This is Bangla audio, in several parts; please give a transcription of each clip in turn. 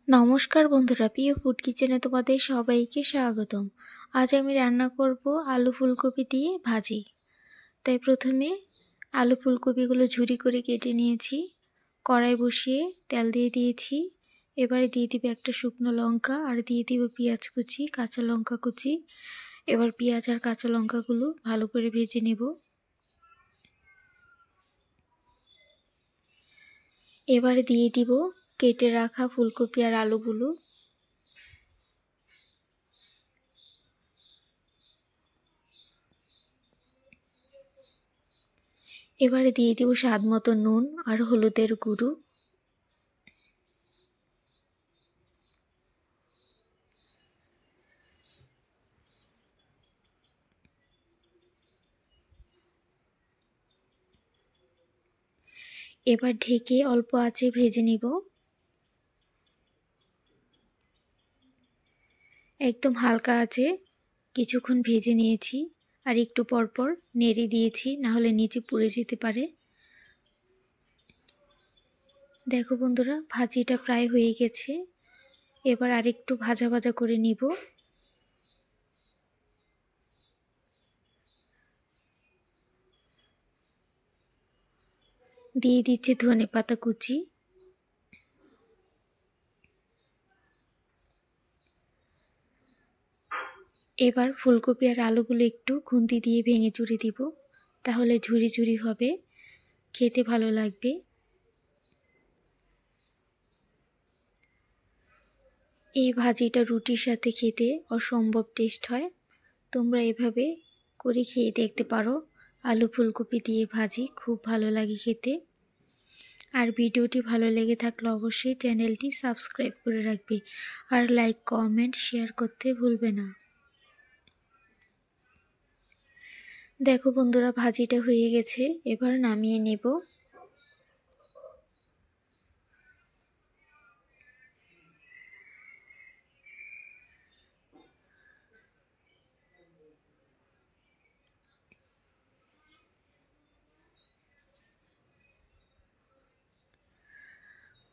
নমস্কার বন্ধুরা, প্রিয় ফুড কিচেনে তোমাদের সবাইকে স্বাগতম। আজ আমি রান্না করব আলু ফুলকপি দিয়ে ভাজি। তাই প্রথমে আলু ফুলকপিগুলো ঝুরি করে কেটে নিয়েছি। কড়াই বসিয়ে তেল দিয়ে দিয়েছি। এবারে দিয়ে দিব একটা শুকনো লঙ্কা আর দিয়ে দিব পেঁয়াজ কুচি, কাঁচা লঙ্কা কুচি। এবার পেঁয়াজ আর কাঁচা লঙ্কাগুলো ভালো করে ভেজে নেব। এবারে দিয়ে দিব কেটে রাখা ফুলকপি আর আলুগুলো। এবারে দিয়ে দিব স্বাদ মতো নুন আর হলুদের গুঁড়ো। এবার ঢেকে অল্প আঁচে ভেজে নিব। একদম হালকা আঁচে কিছুক্ষণ ভেজে নিয়েছি আর একটু পরপর নেড়ে দিয়েছি, না হলে নিচে পুড়ে যেতে পারে। দেখো বন্ধুরা, ভাজিটা প্রায় হয়ে গেছে। এবার আরেকটু ভাজা ভাজা করে নিব। দিয়ে দিচ্ছি ধনেপাতা কুচি। এবার ফুলকপি আর আলুগুলো একটু খুন্তি দিয়ে ভেঙে চুরে দিব, তাহলে ঝুরি ঝুরি হবে, খেতে ভালো লাগবে। এই ভাজিটা রুটির সাথে খেতে অসম্ভব টেস্ট হয়। তোমরা এভাবে করে খেয়ে দেখতে পারো। আলু ফুলকপি দিয়ে ভাজি খুব ভালো লাগে খেতে। আর ভিডিওটি ভালো লেগে থাকলে অবশ্যই চ্যানেলটি সাবস্ক্রাইব করে রাখবে আর লাইক কমেন্ট শেয়ার করতে ভুলবে না। দেখো বন্ধুরা, ভাজিটা হয়ে গেছে, এবার নামিয়ে নেব।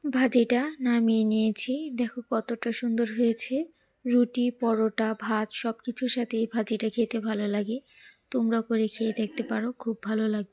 ভাজিটা নামিয়ে নিয়েছি। দেখো কতটা সুন্দর হয়েছে। রুটি, পরোটা, ভাত সব কিছুর সাথে এই ভাজিটা খেতে ভালো লাগে। তোমরা করে খেয়ে দেখতে পারো, খুব ভালো লাগবে।